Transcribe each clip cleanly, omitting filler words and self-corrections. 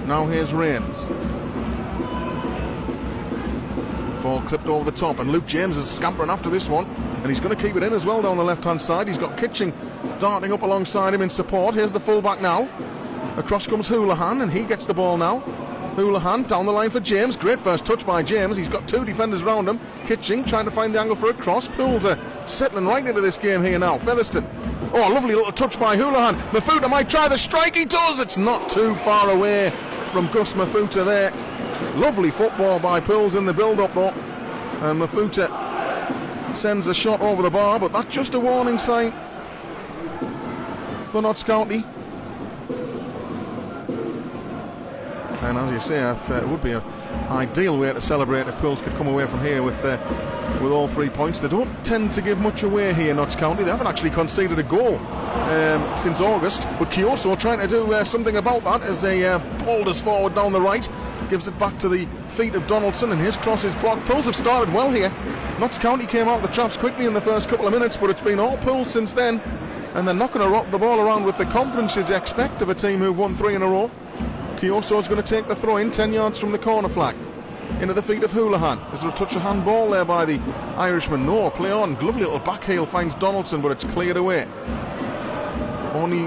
Now here's Rains. Ball clipped over the top, and Luke James is scampering after this one, and he's going to keep it in as well down the left-hand side. He's got Kitching darting up alongside him in support. Here's the fullback now. Across comes Houlihan, and he gets the ball now. Houlihan down the line for James. Great first touch by James. He's got two defenders round him. Kitching trying to find the angle for a cross. Pools are settling right into this game here now. Featherstone. Oh, a lovely little touch by Houlihan. Mafuta might try the strike. He does. It's not too far away from Gus Mafuta there. Lovely football by Pools in the build-up though. And Mafuta sends a shot over the bar, but that's just a warning sign for Notts County. And as you say, it would be an ideal way to celebrate if Pools could come away from here with all 3 points. They don't tend to give much away here, Notts County. They haven't actually conceded a goal since August, but Kyoso trying to do something about that as they boulders forward down the right. Gives it back to the feet of Donaldson, and his cross is blocked. Pools have started well here. Notts County came out of the traps quickly in the first couple of minutes, but it's been all Pools since then, and they're not going to rock the ball around with the confidence you'd expect of a team who've won 3 in a row. Kyoso's going to take the throw in 10 yards from the corner flag. Into the feet of Houlihan. Is there a touch of handball there by the Irishman? No, play on. Lovely little back heel finds Donaldson, but it's cleared away. Only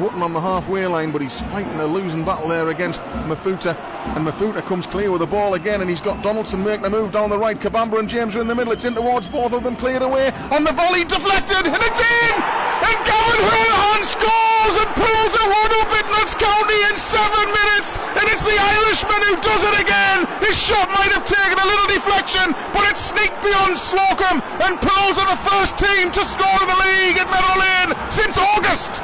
Wootton on the halfway line, but he's fighting a losing battle there against Mafuta. And Mafuta comes clear with the ball again, and he's got Donaldson making a move down the right. Kabamba and James are in the middle. It's in towards both of them, cleared away. On the volley, deflected, and it's in! And Gavin Houlihan scores, and pulls a one up at Notts County in 7 minutes. And it's the Irishman who does it again. His shot might have taken a little deflection, but it sneaked beyond Slocum, and Pools are the first team to score in the league at Meadow Lane since August.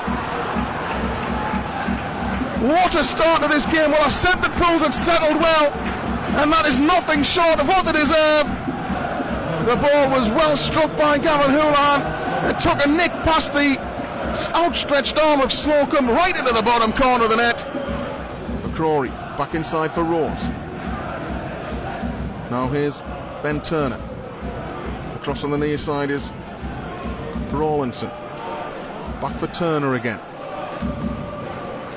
What a start to this game. Well, I said that Pools had settled well, and that is nothing short of what they deserve. The ball was well struck by Gavin Houlihan. It took a nick past the outstretched arm of Slocum right into the bottom corner of the net. McCrory back inside for Rose. Now here's Ben Turner. Across on the near side is Rawlinson. Back for Turner again.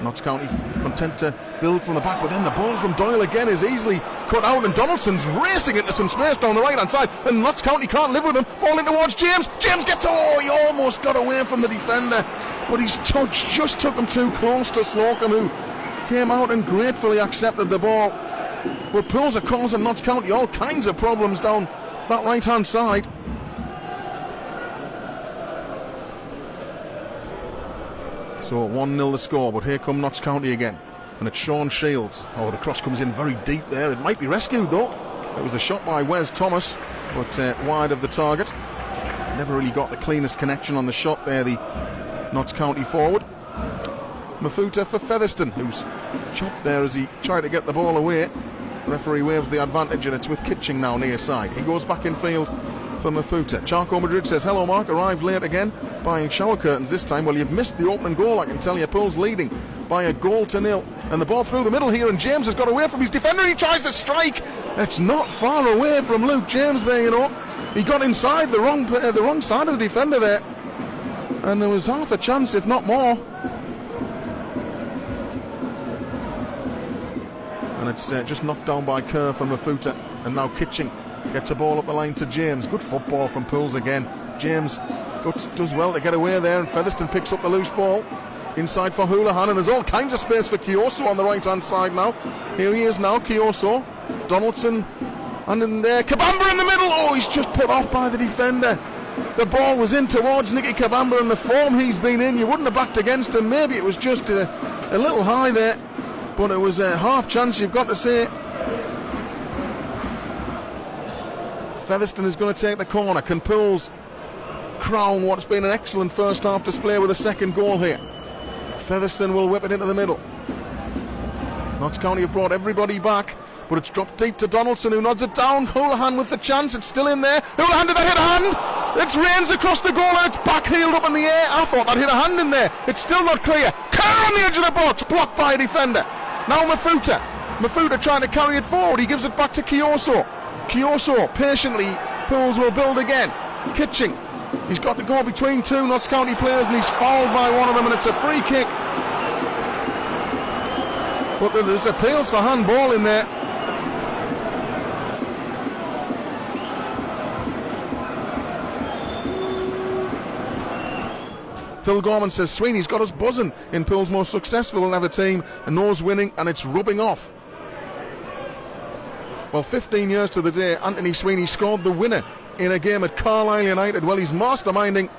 Notts County content to build from the back, but then the ball from Doyle again is easily cut out, and Donaldson's racing into some space down the right hand side, and Notts County can't live with him. Ball in towards James. James gets, he almost got away from the defender, but his touch just took him too close to Slocum, who came out and gratefully accepted the ball. But Pools are causing Notts County all kinds of problems down that right hand side. So 1-0 the score, but here come Notts County again, and it's Sean Shields. Oh, the cross comes in very deep there. It might be rescued though. It was a shot by Wes Thomas, but wide of the target. Never really got the cleanest connection on the shot there, the Notts County forward. Mafuta for Featherstone, who's chopped there as he tried to get the ball away. The referee waves the advantage, and it's with Kitching now near side. He goes back in field for Mafuta. Charco Madrid says, hello Mark, arrived late again, buying shower curtains this time. Well, you've missed the opening goal, I can tell you. Pools leading by 1-0, and the ball through the middle here, and James has got away from his defender. He tries to strike. It's not far away from Luke James there, you know. He got inside the wrong side of the defender there, and there was half a chance, if not more. And it's just knocked down by Kerr for Mafuta, and now Kitching gets a ball up the line to James. Good football from Pools again. James does well to get away there, and Featherstone picks up the loose ball. Inside for Houlihan, and there's all kinds of space for Kyoso on the right hand side now. Here he is now, Kyoso. Donaldson, and in there, Kabamba in the middle. Oh, he's just put off by the defender. The ball was in towards Nicky Kabamba, and the form he's been in, you wouldn't have backed against him. Maybe it was just a little high there, but it was a half chance, you've got to say. Featherstone is going to take the corner. Can Pools crown what's been an excellent first half display with a second goal here? Featherstone will whip it into the middle. Notts County have brought everybody back, but it's dropped deep to Donaldson, who nods it down. Houlihan with the chance, it's still in there. Houlihan did a hit a hand. It's Rains across the goal, and it's back-heeled up in the air. I thought that hit a hand in there. It's still not clear. Kerr on the edge of the box, blocked by a defender. Now Mafuta trying to carry it forward. He gives it back to Kyoso. Kyoso patiently. Pools will build again. Kitching. He's got to go between two Notts County players, and he's fouled by one of them, and it's a free kick but there's appeals for handball in there. Phil Gorman says Sweeney's got us buzzing in Pool's most successful 11 team, and knows winning, and it's rubbing off. Well, 15 years to the day, Anthony Sweeney scored the winner in a game at Carlisle United. Well, he's masterminding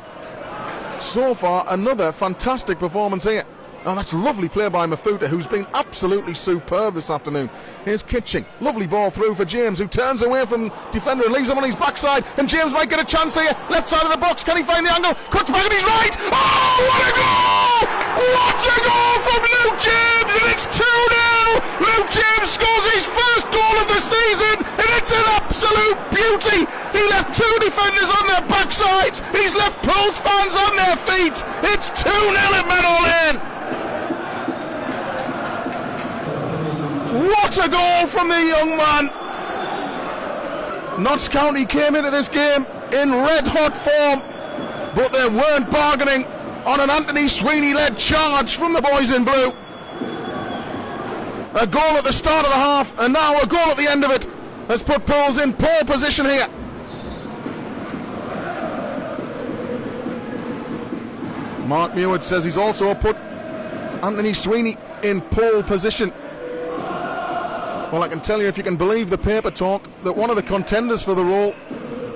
so far. Another fantastic performance here. Oh, that's lovely play by Mafuta, who's been absolutely superb this afternoon. Here's Kitching. Lovely ball through for James, who turns away from defender and leaves him on his backside. And James might get a chance here. Left side of the box. Can he find the angle? Cuts back and he's right. Oh, what a goal! What a goal from Luke James! And it's 2-0. Luke James scores his first goal of the season, and it's an absolute beauty. He left two defenders on their backsides. He's left Pulse fans on their feet. It's 2-0 at Meadow Lane. What a goal from the young man. Notts County came into this game in red hot form, but they weren't bargaining on an Anthony Sweeney-led charge from the boys in blue. A goal at the start of the half, and now a goal at the end of it has put Pools in pole position here. Mark Meward says he's also put Anthony Sweeney in pole position. Well, I can tell you, if you can believe the paper talk, that one of the contenders for the role,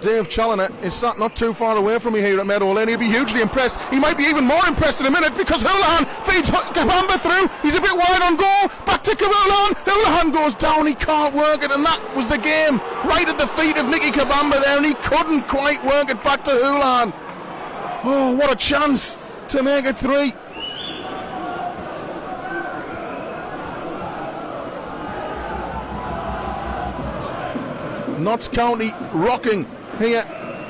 Dave Challoner, is sat not too far away from me here at Meadow Lane. He'll be hugely impressed. He might be even more impressed in a minute, because Houlihan feeds Kabamba through. He's a bit wide on goal. Back to Houlihan. Houlihan goes down. He can't work it, and that was the game. Right at the feet of Nicky Kabamba there, and he couldn't quite work it back to Houlihan. Oh, what a chance to make it 3. Notts County rocking here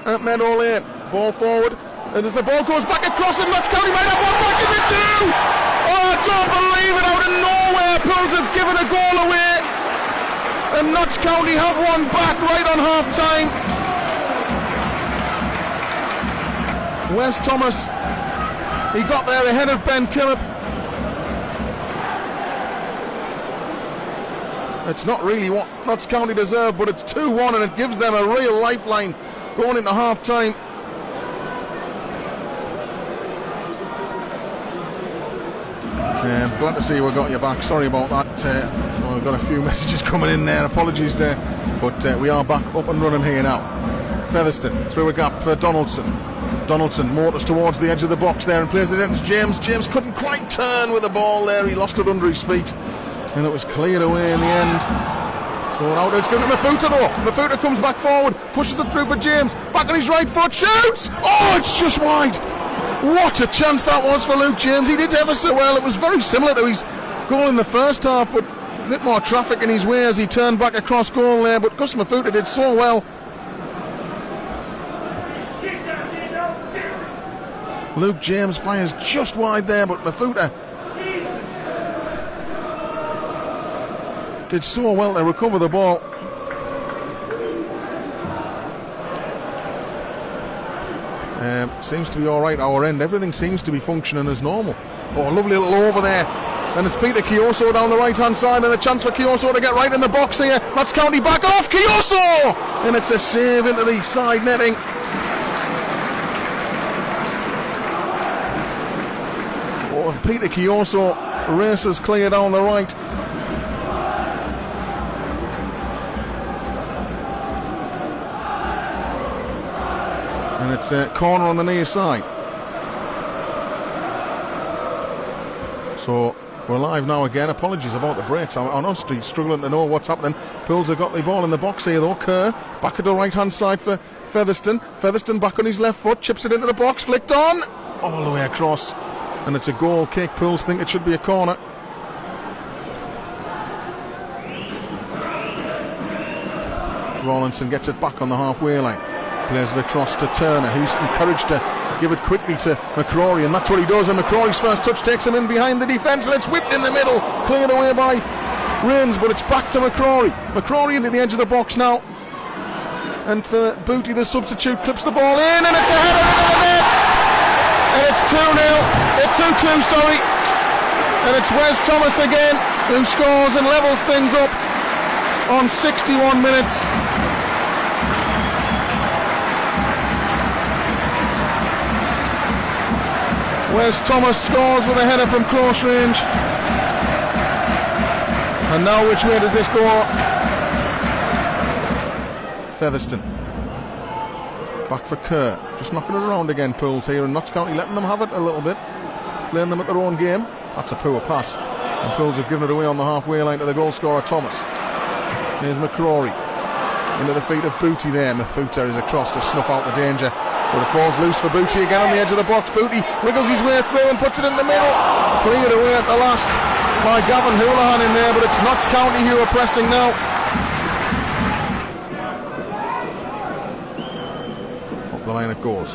at Meadow Lane. Ball forward, and as the ball goes back across, and Notts County might have one back in the 2. Oh, I don't believe it. Out of nowhere, Pools have given a goal away, and Notts County have one back right on half time. Wes Thomas, he got there ahead of Ben Killip. It's not really what Notts County deserve, but it's 2-1, and it gives them a real lifeline going into half time. Glad to see we got you back. Sorry about that. I've got a few messages coming in there. Apologies there, but we are back up and running here now. Featherstone through a gap for Donaldson. Donaldson motors towards the edge of the box there and plays it into James. James couldn't quite turn with the ball there. He lost it under his feet, and it was cleared away in the end. So now it's going to Mafuta though. Mafuta comes back forward, pushes it through for James. Back on his right foot, shoots! Oh, it's just wide. What a chance that was for Luke James. He did ever so well. It was very similar to his goal in the first half, but a bit more traffic in his way as he turned back across goal there. But Gus Mafuta did so well. Luke James fires just wide there, but Mafuta did so well to recover the ball. Seems to be alright our end. Everything seems to be functioning as normal. Oh, a lovely little over there. And it's Peter Kioso down the right hand side, and a chance for Kioso to get right in the box here. Notts County back off Kioso! And it's a save into the side netting. Oh, and Peter Kioso races clear down the right. And it's a corner on the near side. So we're live now again. Apologies about the breaks. I'm honestly struggling to know what's happening. Pools have got the ball in the box here though. Kerr back at the right hand side for Featherstone. Featherstone back on his left foot, chips it into the box, flicked on all the way across, and it's a goal kick. Pools think it should be a corner. Rawlinson gets it back on the halfway line. Plays it across to Turner, who's encouraged to give it quickly to McCrory, and that's what he does. And McCrory's first touch takes him in behind the defence, and it's whipped in the middle, cleared away by Rains, but it's back to McCrory. McCrory into the edge of the box now, and for Booty, the substitute, clips the ball in, and it's a header into the net, and it's 2-0. It's 2-2, sorry. and it's Wes Thomas again who scores and levels things up on 61 minutes. Wes Thomas scores with a header from close range. And now which way does this go? Featherstone. Back for Kerr. Just knocking it around again, Pools here, and Notts County letting them have it a little bit. Playing them at their own game. That's a poor pass. And Pools have given it away on the halfway line to the goal scorer Thomas. Here's McCrory. Into the feet of Booty there. Mafuta is across to snuff out the danger. But it falls loose for Booty again on the edge of the box. Booty wiggles his way through and puts it in the middle. Cleared away at the last by Gavin Houlihan in there, but it's Notts County who are pressing now. Up the line it goes.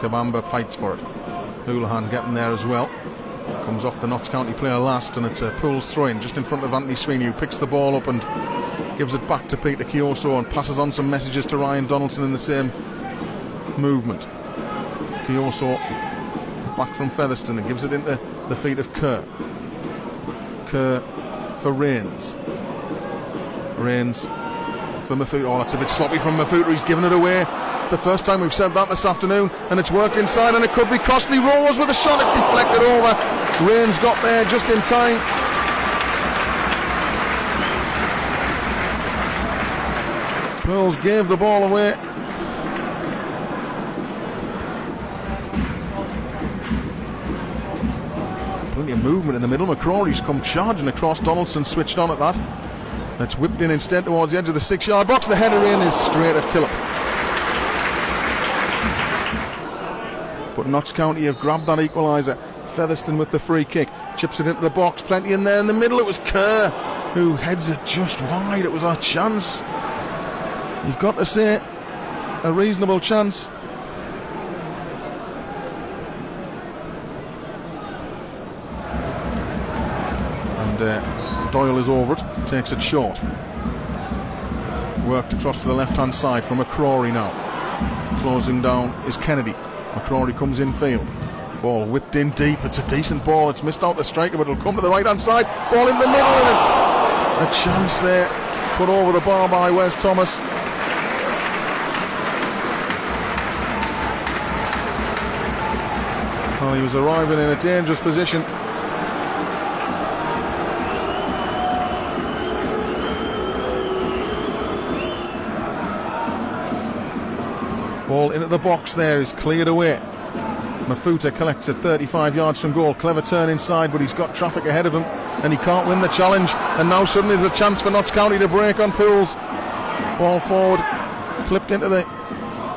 Kabamba fights for it. Houlihan getting there as well. Comes off the Notts County player last, and it's a Pools throw-in just in front of Anthony Sweeney, who picks the ball up and gives it back to Peter Kioso and passes on some messages to Ryan Donaldson in the same movement. Kioso back from Featherstone and gives it into the feet of Kerr. Kerr for Rains. Rains for Mafuta. Oh, that's a bit sloppy from Mafuta. He's given it away. It's the first time we've said that this afternoon, and it's worked inside, and it could be costly. Rose with a shot. It's deflected over. Rains got there just in time. Pearls gave the ball away. Plenty of movement in the middle. McCrory's come charging across. Donaldson switched on at that. It's whipped in instead towards the edge of the 6-yard box. The header in is straight at Killip. But Notts County have grabbed that equaliser. Featherstone with the free kick. Chips it into the box. Plenty in there. In the middle it was Kerr who heads it just wide. It was our chance. You've got to say a reasonable chance. And Doyle is over it, takes it short. Worked across to the left hand side from McCrory now. Closing down is Kennedy. McCrory comes in field. Ball whipped in deep. It's a decent ball. It's missed out the striker, but it'll come to the right hand side. Ball in the middle, and it's a chance there. Put over the bar by Wes Thomas. Well, he was arriving in a dangerous position. Ball into the box there is cleared away. Mafuta collects it 35 yards from goal. Clever turn inside, but he's got traffic ahead of him and he can't win the challenge. And now suddenly there's a chance for Notts County to break on Pools. Ball forward, clipped into the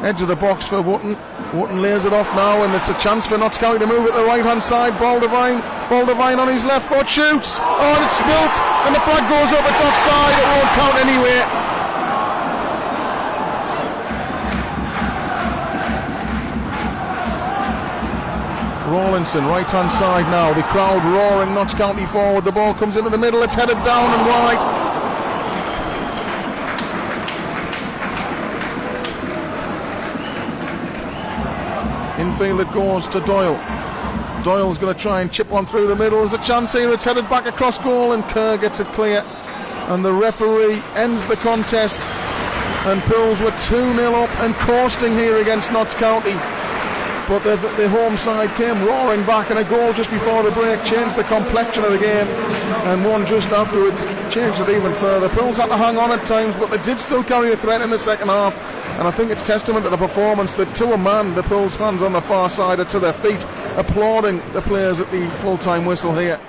edge of the box for Wotton. Wotton lays it off now, and it's a chance for Notts County to move at the right hand side. Baldivine on his left foot shoots. Oh, and it's spilt, and the flag goes up. It's offside. It won't count anyway. Rawlinson, right hand side now. The crowd roaring Notts County forward. The ball comes into the middle. It's headed down and wide. Infield it goes to Doyle. Doyle's going to try and chip one through the middle. There's a chance here. It's headed back across goal, and Kerr gets it clear. And the referee ends the contest. And Pools were 2-0 up and coasting here against Notts County. But the home side came roaring back, and a goal just before the break changed the complexion of the game, and one just afterwards changed it even further. Pools had to hang on at times, but they did still carry a threat in the second half, and I think it's testament to the performance that to a man the Pools fans on the far side are to their feet applauding the players at the full-time whistle here.